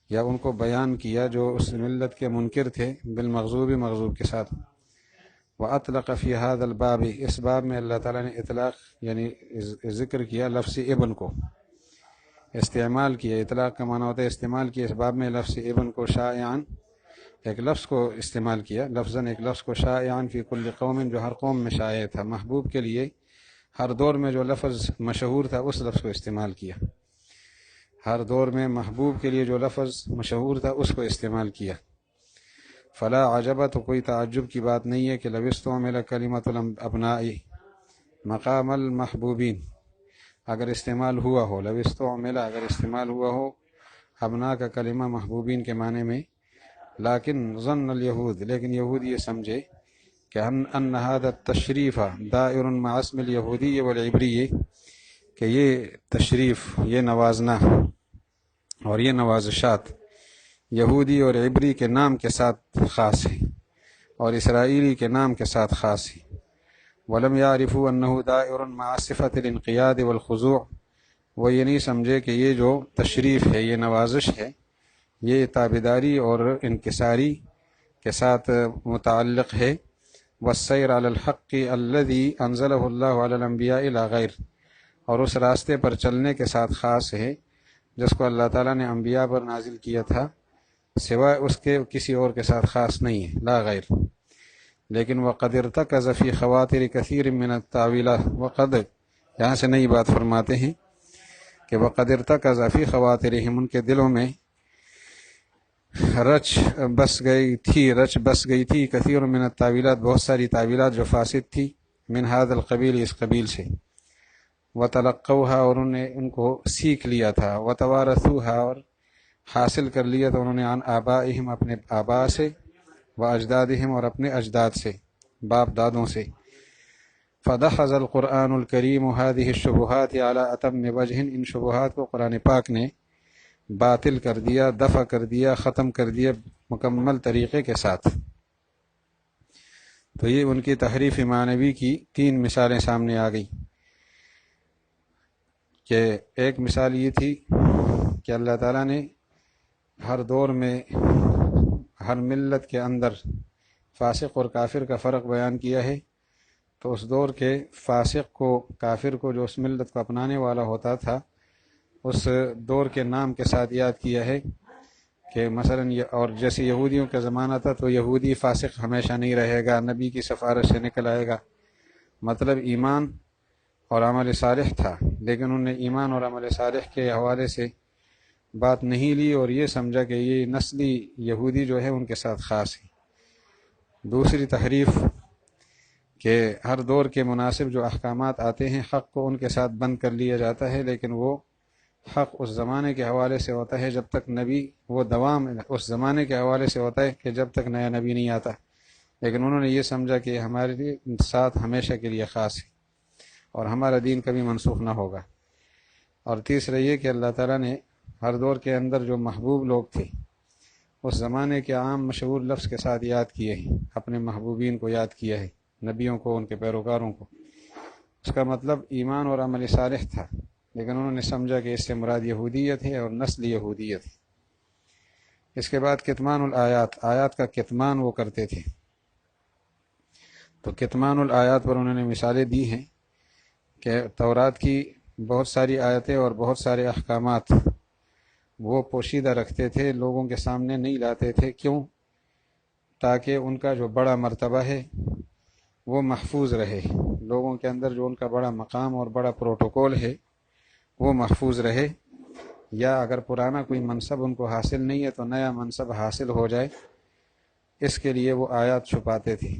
یا ان کو بیان کیا جو اس ملت کے منکر تھے، بالمغضوب، مغضوب کے ساتھ۔ وَأَطْلَقَ فِي هَذَا الْبَابِ، اس باب میں اللہ تعالیٰ نے اطلاق یعنی ذکر کیا لفظ ابن کو، استعمال کیا، اطلاق کا معنی ہوتا ہے استعمال کیا، اس باب میں لفظ ابن کو شائعاً، ایک لفظ کو استعمال کیا، لفظاً ایک لفظ کو شائعاً فی کل قوم، جو ہر قوم میں شائع تھا، محبوب کے لیے ہر دور میں جو لفظ مشہور تھا اس لفظ کو استعمال کیا، ہر دور میں محبوب کے لیے جو لفظ مشہور تھا اس کو استعمال کیا۔ فلا عجب، تو کوئی تعجب کی بات نہیں ہے کہ لو استعمل کلمۃ الابناء مقام المحبوبین، اگر استعمال ہوا ہو، لو استعمل، اگر استعمال ہوا ہو ابناء کا کلمہ محبوبین کے معنی میں، لیکن ظن الیہود، لیکن یہود یہ سمجھے کہ ان هذا التشریف دائر مع اسم الیہودی والعبری، کہ یہ تشریف، یہ نوازنا اور یہ نوازشات یہودی اور عبری کے نام کے ساتھ خاص ہیں اور اسرائیلی کے نام کے ساتھ خاص ہیں۔ ولم يعرفوا انه دائر مع صفت الانقیاد والخضوع، وہ یہ نہیں سمجھے کہ یہ جو تشریف ہے، یہ نوازش ہے، یہ تابعداری اور انکساری کے ساتھ متعلق ہے، والسیر علی الحق الذی انزلہ اللہ علی الانبیاء لا غیر، اور اس راستے پر چلنے کے ساتھ خاص ہے جس کو اللہ تعالیٰ نے انبیاء پر نازل کیا تھا، سوائے اس کے کسی اور کے ساتھ خاص نہیں ہے، لا غیر۔ لیکن وقد ارتکز فی خواطر کثیر من التاویلات، وقد یہاں سے نئی بات فرماتے ہیں کہ وقد ارتکز فی خواطرہم، ان کے دلوں میں رچ بس گئی تھی کثیر من التاویلات، بہت ساری تعویلات جو فاسد تھی، من هذا القبیل، اس قبیل سے، وتلقوها، اور انہوں نے ان کو سیکھ لیا تھا، وتوارثوها، اور حاصل کر لیا تھا انہوں نے، عن آبائہم، اپنے آباء سے، واجدادہم، اور اپنے اجداد سے، باپ دادوں سے۔ فدحض القرآن الکریم هذه الشبہات علی اتم وجہ، ان شبہات کو قرآن پاک نے باطل کر دیا، دفع کر دیا، ختم کر دیا مکمل طریقے کے ساتھ۔ تو یہ ان کی تحریف معنوی کی 3 مثالیں سامنے آ گئی، کہ ایک مثال یہ تھی کہ اللہ تعالیٰ نے ہر دور میں ہر ملت کے اندر فاسق اور کافر کا فرق بیان کیا ہے، تو اس دور کے فاسق کو، کافر کو، جو اس ملت کو اپنانے والا ہوتا تھا، اس دور کے نام کے ساتھ یاد کیا ہے کہ مثلا اور جیسے یہودیوں کا زمانہ تھا تو یہودی فاسق ہمیشہ نہیں رہے گا، نبی کی سفارش سے نکل آئے گا، مطلب ایمان اور عمل صالح تھا، لیکن انہوں نے ایمان اور عمل صالح کے حوالے سے بات نہیں لی اور یہ سمجھا کہ یہ نسلی یہودی جو ہے ان کے ساتھ خاص ہے۔ دوسری تحریف کہ ہر دور کے مناسب جو احکامات آتے ہیں، حق کو ان کے ساتھ بند کر لیا جاتا ہے، لیکن وہ حق اس زمانے کے حوالے سے ہوتا ہے جب تک نبی، وہ دوام اس زمانے کے حوالے سے ہوتا ہے کہ جب تک نیا نبی نہیں آتا، لیکن انہوں نے یہ سمجھا کہ ہمارے ساتھ ہمیشہ کے لیے خاص ہے اور ہمارا دین کبھی منسوخ نہ ہوگا۔ اور تیسرا یہ کہ اللہ تعالیٰ نے ہر دور کے اندر جو محبوب لوگ تھے اس زمانے کے عام مشہور لفظ کے ساتھ یاد کیے ہیں، اپنے محبوبین کو یاد کیا ہے، نبیوں کو، ان کے پیروکاروں کو۔ اس کا مطلب ایمان اور عمل صالح تھا، لیکن انہوں نے سمجھا کہ اس سے مراد یہودیت ہے اور نسل یہودیت ہے۔ اس کے بعد کتمان الآیات، آیات کا کتمان وہ کرتے تھے۔ تو کتمان الآیات پر انہوں نے مثالیں دی ہیں کہ تورات کی بہت ساری آیتیں اور بہت سارے احکامات وہ پوشیدہ رکھتے تھے، لوگوں کے سامنے نہیں لاتے تھے۔ کیوں؟ تاکہ ان کا جو بڑا مرتبہ ہے وہ محفوظ رہے، لوگوں کے اندر جو ان کا بڑا مقام اور بڑا پروٹوکول ہے وہ محفوظ رہے، یا اگر پرانا کوئی منصب ان کو حاصل نہیں ہے تو نیا منصب حاصل ہو جائے، اس کے لیے وہ آیات چھپاتے تھے۔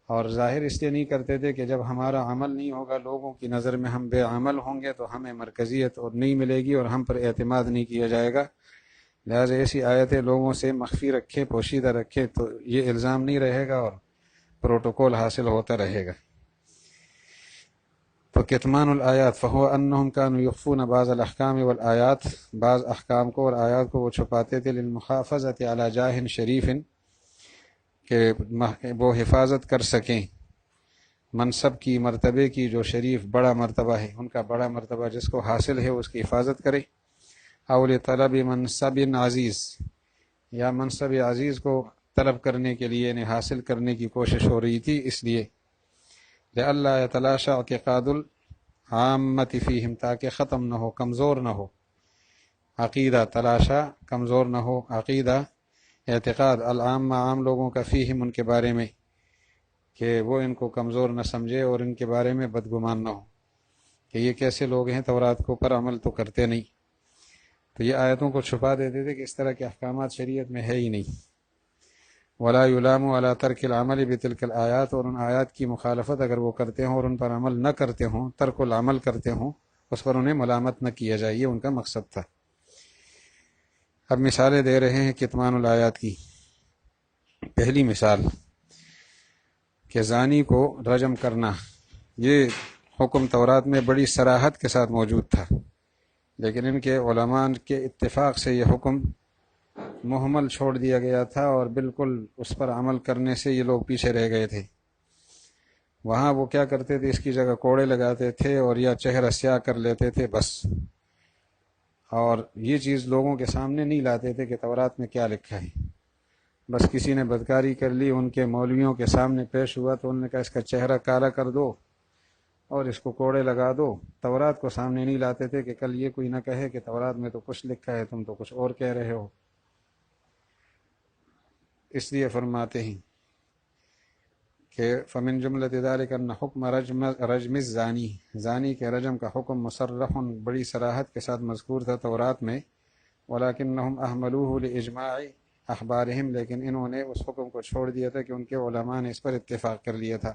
اور ظاہر اس لیے نہیں کرتے تھے کہ جب ہمارا عمل نہیں ہوگا، لوگوں کی نظر میں ہم بے عمل ہوں گے تو ہمیں مرکزیت اور نہیں ملے گی اور ہم پر اعتماد نہیں کیا جائے گا، لہٰذا ایسی آیتیں لوگوں سے مخفی رکھیں، پوشیدہ رکھیں، تو یہ الزام نہیں رہے گا اور پروٹوکول حاصل ہوتا رہے گا۔ تو کتمان الآیات فہو انہم کانوا یخفون بعض الاحکام والآیات، بعض احکام کو اور آیات کو وہ چھپاتے تھے، للمحافظۃ علی جاہ شریف، کہ وہ حفاظت کر سکیں منصب کی، مرتبے کی، جو شریف بڑا مرتبہ ہے، ان کا بڑا مرتبہ جس کو حاصل ہے اس کی حفاظت کرے۔ او لطلب منصب عزیز، یا منصب عزیز کو طلب کرنے کے لیے، انہیں حاصل کرنے کی کوشش ہو رہی تھی، اس لیے لئلا یتلاشى اعتقاد العامۃ فیہم، تاکہ ختم نہ ہو، کمزور نہ ہو عقیدہ، تلاشا کمزور نہ ہو عقیدہ، اعتقاد العامہ عام لوگوں کا، فیہم ان کے بارے میں، کہ وہ ان کو کمزور نہ سمجھے اور ان کے بارے میں بدگمان نہ ہو کہ یہ کیسے لوگ ہیں تورات کو پر عمل تو کرتے نہیں۔ تو یہ آیتوں کو چھپا دیتے تھے کہ اس طرح کے احکامات شریعت میں ہے ہی نہیں۔ ولا یلام علی ترک العمل بتلک الآیات، اور ان آیات کی مخالفت اگر وہ کرتے ہوں اور ان پر عمل نہ کرتے ہوں، ترک العمل کرتے ہوں، اس پر انہیں ملامت نہ کیا جائے، یہ ان کا مقصد تھا۔ اب مثالیں دے رہے ہیں کتمان الآیات کی۔ پہلی مثال کہ زانی کو رجم کرنا، یہ حکم تورات میں بڑی صراحت کے ساتھ موجود تھا، لیکن ان کے علماء کے اتفاق سے یہ حکم محمل چھوڑ دیا گیا تھا اور بالکل اس پر عمل کرنے سے یہ لوگ پیچھے رہ گئے تھے۔ وہاں وہ کیا کرتے تھے، اس کی جگہ کوڑے لگاتے تھے اور یا چہرہ سیاہ کر لیتے تھے بس، اور یہ چیز لوگوں کے سامنے نہیں لاتے تھے کہ تورات میں کیا لکھا ہے۔ بس کسی نے بدکاری کر لی، ان کے مولویوں کے سامنے پیش ہوا تو انہوں نے کہا اس کا چہرہ کالا کر دو اور اس کو کوڑے لگا دو۔ تورات کو سامنے نہیں لاتے تھے کہ کل یہ کوئی نہ کہے کہ تورات میں تو کچھ لکھا ہے، تم تو کچھ اور کہہ رہے ہو۔ اس لیے فرماتے ہیں کہ فمن جملۃ ذلک ان حکم رجم الزانی، زانی کے رجم کا حکم مصرح بڑی صراحت کے ساتھ مذکور تھا تورات میں، ولکنہم احملوہ لاجماع احبارہم، لیکن انہوں نے اس حکم کو چھوڑ دیا تھا کہ ان کے علماء نے اس پر اتفاق کر لیا تھا۔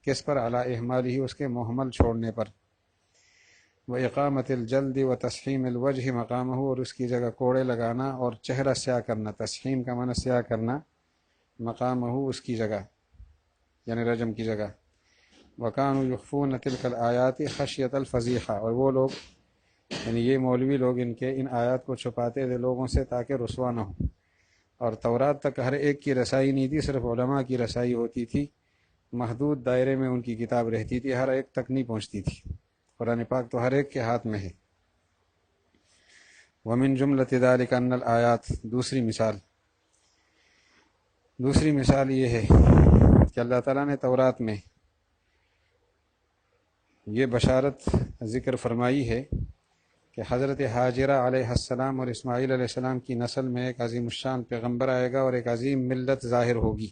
کس پر؟ علی احمالہ، اس کے محمل چھوڑنے پر۔ وإقامت الجلد وتسحیم الوجہ مقامہ، اور اس کی جگہ کوڑے لگانا اور چہرہ سیاہ کرنا، تسحیم کا معنی سیاہ کرنا، مقامہ اس کی جگہ، یعنی رجم کی جگہ۔ وکانوا یخفون تلک الآیات خشیۃ الفضیحہ، اور وہ لوگ یعنی یہ مولوی لوگ ان آیات کو چھپاتے تھے لوگوں سے تاکہ رسوا نہ ہو، اور تورات تک ہر ایک کی رسائی نہیں تھی، صرف علماء کی رسائی ہوتی تھی، محدود دائرے میں ان کی کتاب رہتی تھی، ہر ایک تک نہیں پہنچتی تھی۔ قرآن پاک تو ہر ایک کے ہاتھ میں ہے۔ ومن جملۃ ذلک ان الآیات، دوسری مثال یہ ہے کہ اللہ تعالیٰ نے تورات میں یہ بشارت ذکر فرمائی ہے کہ حضرت حاجرہ علیہ السلام اور اسماعیل علیہ السلام کی نسل میں ایک عظیم الشان پیغمبر آئے گا اور ایک عظیم ملت ظاہر ہوگی،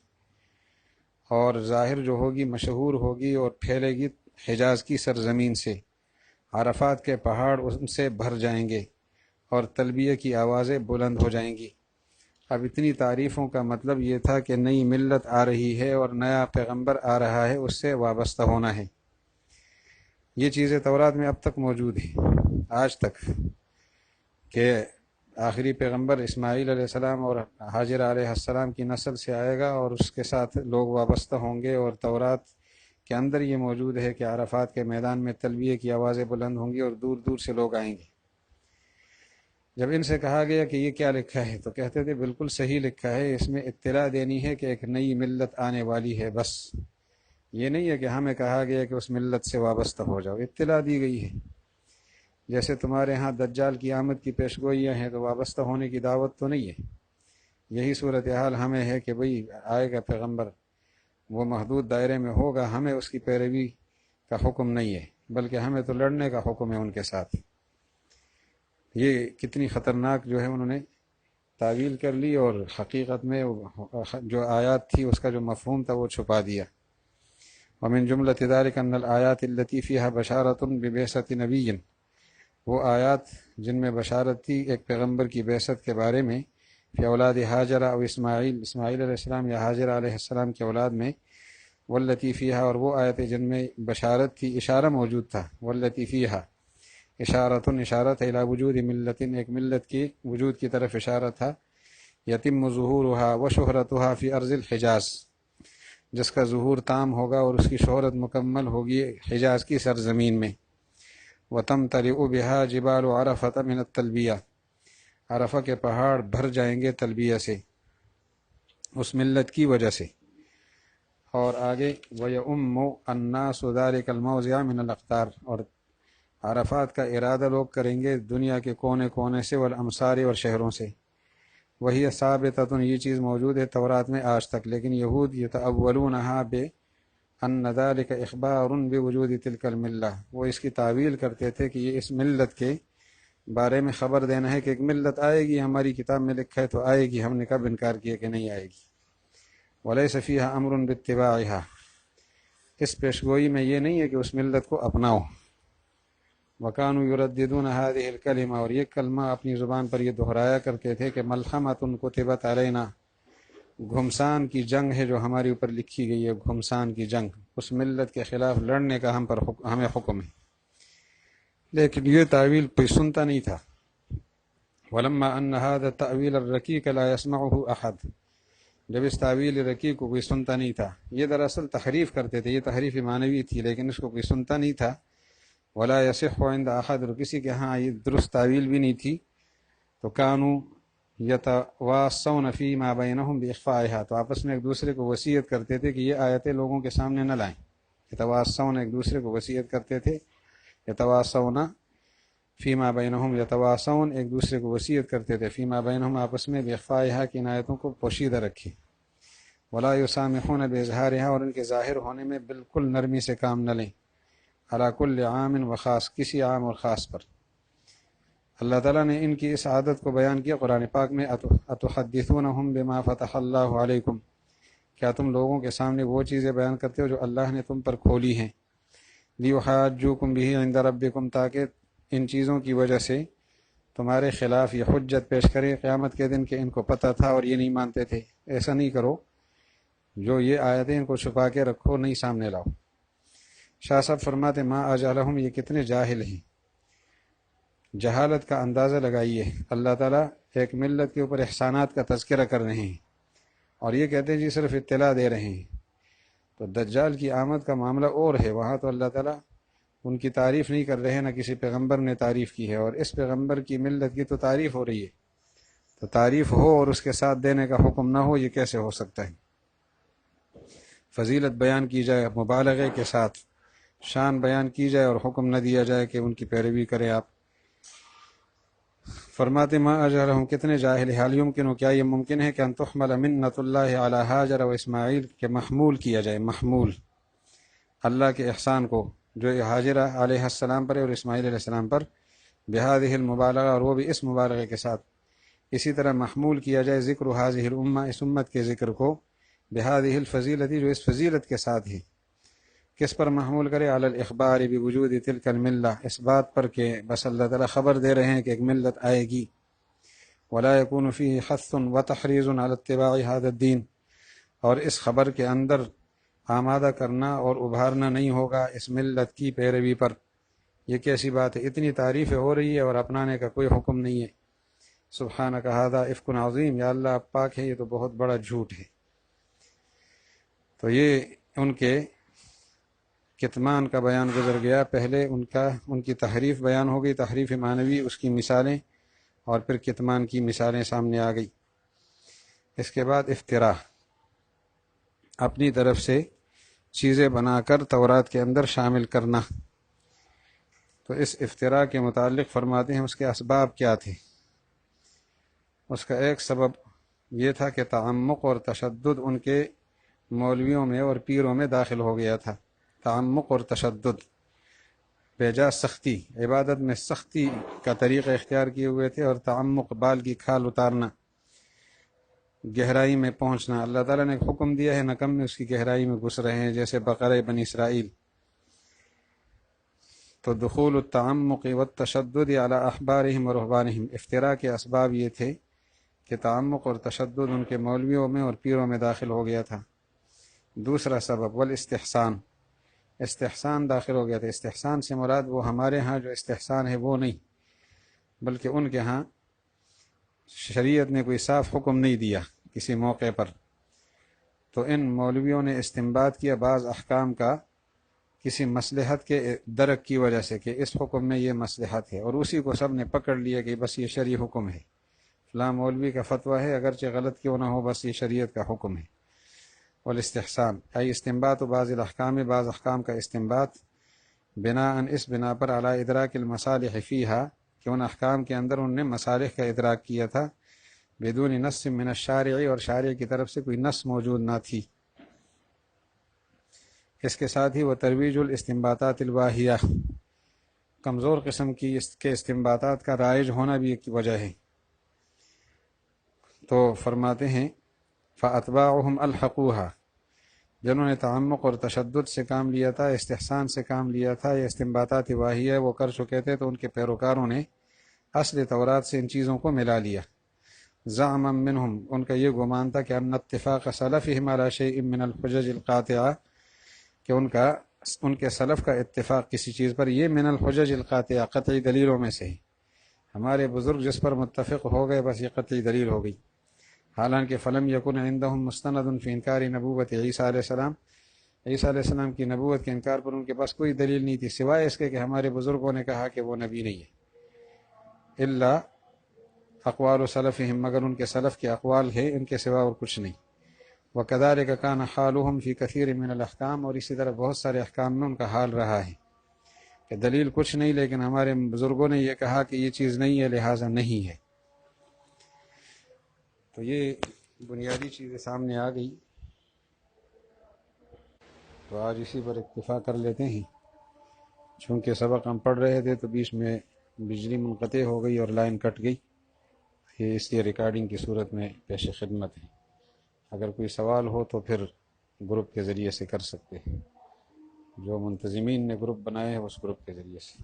اور ظاہر جو ہوگی مشہور ہوگی اور پھیلے گی حجاز کی سرزمین سے، عرفات کے پہاڑ ان سے بھر جائیں گے اور تلبیہ کی آوازیں بلند ہو جائیں گی۔ اب اتنی تعریفوں کا مطلب یہ تھا کہ نئی ملت آ رہی ہے اور نیا پیغمبر آ رہا ہے، اس سے وابستہ ہونا ہے۔ یہ چیزیں تورات میں اب تک موجود ہیں، آج تک، کہ آخری پیغمبر اسماعیل علیہ السلام اور حاجرہ علیہ السلام کی نسل سے آئے گا، اور اس کے ساتھ لوگ وابستہ ہوں گے، اور تورات کے اندر یہ موجود ہے کہ عرفات کے میدان میں تلبیہ کی آوازیں بلند ہوں گی اور دور دور سے لوگ آئیں گے۔ جب ان سے کہا گیا کہ یہ کیا لکھا ہے تو کہتے تھے بالکل صحیح لکھا ہے، اس میں اطلاع دینی ہے کہ ایک نئی ملت آنے والی ہے، بس یہ نہیں ہے کہ ہمیں کہا گیا کہ اس ملت سے وابستہ ہو جاؤ، اطلاع دی گئی ہے۔ جیسے تمہارے ہاں دجال کی آمد کی پیشگوئیاں ہیں تو وابستہ ہونے کی دعوت تو نہیں ہے، یہی صورتحال ہمیں ہے کہ بھئی آئے گا پیغمبر، وہ محدود دائرے میں ہوگا، ہمیں اس کی پیروی کا حکم نہیں ہے، بلکہ ہمیں تو لڑنے کا حکم ہے ان کے ساتھ۔ یہ کتنی خطرناک جو ہے انہوں نے تعویل کر لی، اور حقیقت میں جو آیات تھی اس کا جو مفہوم تھا وہ چھپا دیا۔ ومن جملۃ ذلک ان الآیات التي فيها بشارۃ ببعثۃ نبی، وہ آیات جن میں بشارت تھی ایک پیغمبر کی بعثت کے بارے میں، فی اولاد حاجرہ و اسماعیل علیہ السلام یا حاجرہ علیہ السلام کی اولاد میں، والتی فیہا، اور وہ آیتیں جن میں بشارت تھی، اشارہ موجود تھا، والتی فیہا اشارۃ، اشارت الی وجود ملت، ایک ملت کی وجود کی طرف اشارہ تھا، یتم ظہورها و شہرتها فی ارض الحجاز، جس کا ظہور تام ہوگا اور اس کی شہرت مکمل ہوگی حجاز کی سرزمین میں۔ وتمتلئ بها جبال عرفۃ من التلبیہ، عرفہ کے پہاڑ بھر جائیں گے تلبیہ سے، اس ملت کی وجہ سے۔ اور آگے وَيَؤُمُّ النَّاسُ ذَلِكَ الْمَوْضِعَ مِنَ الْأَقْطَارِ، اور عرفات کا ارادہ لوگ کریں گے دنیا کے کونے کونے سے، والامصار اور شہروں سے۔ وہی ثابتۃ، یہ چیز موجود ہے تورات میں آج تک، لیکن یہود یتأولونها بأن ذلك اخبار بوجود تلك الملہ، وہ اس کی تعویل کرتے تھے کہ یہ اس ملت کے بارے میں خبر دینا ہے کہ ایک ملت آئے گی، ہماری کتاب میں لکھا ہے تو آئے گی، ہم نے کب انکار کیا کہ نہیں آئے گی۔ ولیس فیہا امر باتباعہا، اس پیشگوئی میں یہ نہیں ہے کہ اس ملت کو اپناؤ۔ وکانوا یرددون هذه الکلمہ، اور یہ کلمہ اپنی زبان پر یہ دہرایا کرتے تھے کہ ملحمۃ کتبت علینا، گھمسان کی جنگ ہے جو ہماری اوپر لکھی گئی ہے، گھمسان کی جنگ، اس ملت کے خلاف لڑنے کا ہمیں حکم ہے۔ لیکن یہ تعویل کوئی سنتا نہیں تھا۔ ولما ان هذا التأویل الرقیق لا يسمعه احد، جب اس تعویل رقیق کو کوئی سنتا نہیں تھا، یہ دراصل تحریف کرتے تھے، یہ تحریف معنوی تھی، لیکن اس کو کوئی سنتا نہیں تھا۔ ولا يصح عند احد، اور کسی کے ہاں یہ درست تعویل بھی نہیں تھی، تو كانوا يتواصون فيما بينهم باخفائها، تو آپس میں ایک دوسرے کو وصیت کرتے تھے کہ یہ آیتیں لوگوں کے سامنے نہ لائیں۔ یتواصون، ایک دوسرے کو وصیت کرتے تھے، یتواصون فیما بینہم، یتواصون ایک دوسرے کو وصیت کرتے تھے، فیما بینہم آپس میں، باخفائها کی ان آیتوں کو پوشیدہ رکھے، ولا یسامحون باظہارها، اور ان کے ظاہر ہونے میں بالکل نرمی سے کام نہ لیں، علی کل عام و خاص، کسی عام اور خاص پر۔ اللہ تعالیٰ نے ان کی اس عادت کو بیان کیا قرآن پاک میں، اتحدثونہم بما فتح اللہ علیکم، کیا تم لوگوں کے سامنے وہ چیزیں بیان کرتے ہو جو اللہ نے تم پر کھولی ہیں، لیحاجوکم بہ عند ربکم، تاکہ ان چیزوں کی وجہ سے تمہارے خلاف یہ حجت پیش کرے قیامت کے دن کہ ان کو پتہ تھا اور یہ نہیں مانتے تھے۔ ایسا نہیں کرو، جو یہ آیتیں ان کو چھپا کے رکھو، نہیں سامنے لاؤ۔ شاہ صاحب فرماتے ما اجہلہم، یہ کتنے جاہل ہیں، جہالت کا اندازہ لگائیے۔ اللہ تعالیٰ ایک ملت کے اوپر احسانات کا تذکرہ کر رہے ہیں اور یہ کہتے ہیں جی صرف اطلاع دے رہے ہیں۔ تو دجال کی آمد کا معاملہ اور ہے، وہاں تو اللہ تعالیٰ ان کی تعریف نہیں کر رہے، نہ کسی پیغمبر نے تعریف کی ہے، اور اس پیغمبر کی ملت کی تو تعریف ہو رہی ہے۔ تو تعریف ہو اور اس کے ساتھ دینے کا حکم نہ ہو، یہ کیسے ہو سکتا ہے؟ فضیلت بیان کی جائے مبالغے کے ساتھ، شان بیان کی جائے اور حکم نہ دیا جائے کہ ان کی پیروی کریں آپ۔ فرماتے ما اجہلہم، کتنے جاہل، حال یمکن، کیا یہ ممکن ہے کہ ان تحمل منت اللہ علی حاجر و اسماعیل، کہ محمول کیا جائے، محمول اللہ کے احسان کو جو حاجرہ علیہ السلام پر اور اسماعیل علیہ السلام پر، بہذہ المبالغہ، اور وہ بھی اس مبالغے کے ساتھ، اسی طرح محمول کیا جائے ذکر ہذہ الامہ، اس امت کے ذکر کو، بہذہ الفضیلت، جو اس فضیلت کے ساتھ ہی، کس پر محمول کرے، علی الاخبار بوجود تلک الملہ، اس بات پر کہ بس اللہ تعالیٰ خبر دے رہے ہیں کہ ایک ملت آئے گی، ولا یکون فیہ حث وتحریض علی اتباع ھذا الدین، اور اس خبر کے اندر آمادہ کرنا اور ابھارنا نہیں ہوگا اس ملت کی پیروی پر۔ یہ کیسی بات ہے، اتنی تعریفیں ہو رہی ہے اور اپنانے کا کوئی حکم نہیں ہے۔ سبحانک ھذا افک عظیم، یا اللہ آپ پاک ہے، یہ تو بہت بڑا جھوٹ ہے۔ تو یہ ان کے کتمان کا بیان گزر گیا۔ پہلے ان کی تحریف بیان ہو گئی، تحریف معنوی، اس کی مثالیں، اور پھر کتمان کی مثالیں سامنے آ گئی۔ اس کے بعد افتراء، اپنی طرف سے چیزیں بنا کر تورات کے اندر شامل کرنا۔ تو اس افتراء کے متعلق فرماتے ہیں اس کے اسباب کیا تھے۔ اس کا ایک سبب یہ تھا کہ تعمق اور تشدد ان کے مولویوں میں اور پیروں میں داخل ہو گیا تھا۔ تعمق اور تشدد، بیجا سختی، عبادت میں سختی کا طریقہ اختیار کیے ہوئے تھے، اور تعمق، بال کی کھال اتارنا، گہرائی میں پہنچنا۔ اللہ تعالیٰ نے ایک حکم دیا ہے، نکم میں اس کی گہرائی میں گھس رہے ہیں، جیسے بقرہ بنی اسرائیل۔ تو دخول التعمق والتشدد علی احبارہم و رہبانہم، افتراء کے اسباب یہ تھے کہ تعمق اور تشدد ان کے مولویوں میں اور پیروں میں داخل ہو گیا تھا۔ دوسرا سبب والاستحسان، استحسان داخل ہو گیا تھا۔ استحسان سے مراد وہ ہمارے ہاں جو استحسان ہے وہ نہیں، بلکہ ان کے ہاں شریعت نے کوئی صاف حکم نہیں دیا کسی موقع پر، تو ان مولویوں نے استنباط کیا بعض احکام کا کسی مصلحت کے درک کی وجہ سے کہ اس حکم میں یہ مصلحت ہے، اور اسی کو سب نے پکڑ لیا کہ بس یہ شرعی حکم ہے، فلاں مولوی کا فتویٰ ہے، اگرچہ غلط کیوں نہ ہو، بس یہ شریعت کا حکم ہے۔ والاستحسان ای استنباط و بعض الاحکام، بعض احکام کا استنباط، بناء اس بنا پر علی ادراک المصالح فیہا، کہ ان احکام کے اندر انہوں نے مصالح کا ادراک کیا تھا، بدون نص من الشارع، اور شارع کی طرف سے کوئی نص موجود نہ تھی۔ اس کے ساتھ ہی وہ ترویج الاستنباطات الواہیہ، کمزور قسم کی اس کے استنباطات کا رائج ہونا بھی ایک وجہ ہے۔ تو فرماتے ہیں فَأَتْبَاعُهُمْ أَلْحَقُوهَا، جنہوں نے تعمق اور تشدد سے کام لیا تھا، استحسان سے کام لیا تھا، یہ استنباطات واہیہ وہ کر چکے تھے، تو ان کے پیروکاروں نے اصل تورات سے ان چیزوں کو ملا لیا۔ زعما منہم، ان کا یہ گمان تھا کہ ان اتفاق سلفہم علی شیء من الحجج القاطعہ، کہ ان کے سلف کا اتفاق کسی چیز پر، یہ من الحجج القاطعہ، قطعی دلیلوں میں سے ہے، ہمارے بزرگ جس پر متفق ہو گئے بس یہ قطعی دلیل ہو گئی۔ حالانکہ فلم یکن عندہم مستند فی انکار نبوت عیسیٰ علیہ السلام، عیسیٰ علیہ السلام کی نبوت کے انکار پر ان کے پاس کوئی دلیل نہیں تھی سوائے اس کے کہ ہمارے بزرگوں نے کہا کہ وہ نبی نہیں ہے، الا اقوال سلفہم، مگر ان کے سلف کے اقوال ہے، ان کے سوا اور کچھ نہیں۔ وَكَذَلِكَ كَانَ حَالُهُمْ فِي كَثِيرٍ مِّنَ الْأَحْكَامِ، اور اسی طرح بہت سارے احکام میں ان کا حال رہا ہے کہ دلیل کچھ نہیں، لیکن ہمارے بزرگوں نے یہ کہا کہ یہ چیز نہیں ہے لہٰذا نہیں ہے۔ تو یہ بنیادی چیزیں سامنے آ گئی، تو آج اسی پر اکتفا کر لیتے ہیں۔ چونکہ سبق ہم پڑھ رہے تھے تو بیچ میں بجلی منقطع ہو گئی اور لائن کٹ گئی، یہ اس لیے ریکارڈنگ کی صورت میں پیش خدمت ہے۔ اگر کوئی سوال ہو تو پھر گروپ کے ذریعے سے کر سکتے ہیں، جو منتظمین نے گروپ بنائے ہیں اس گروپ کے ذریعے سے۔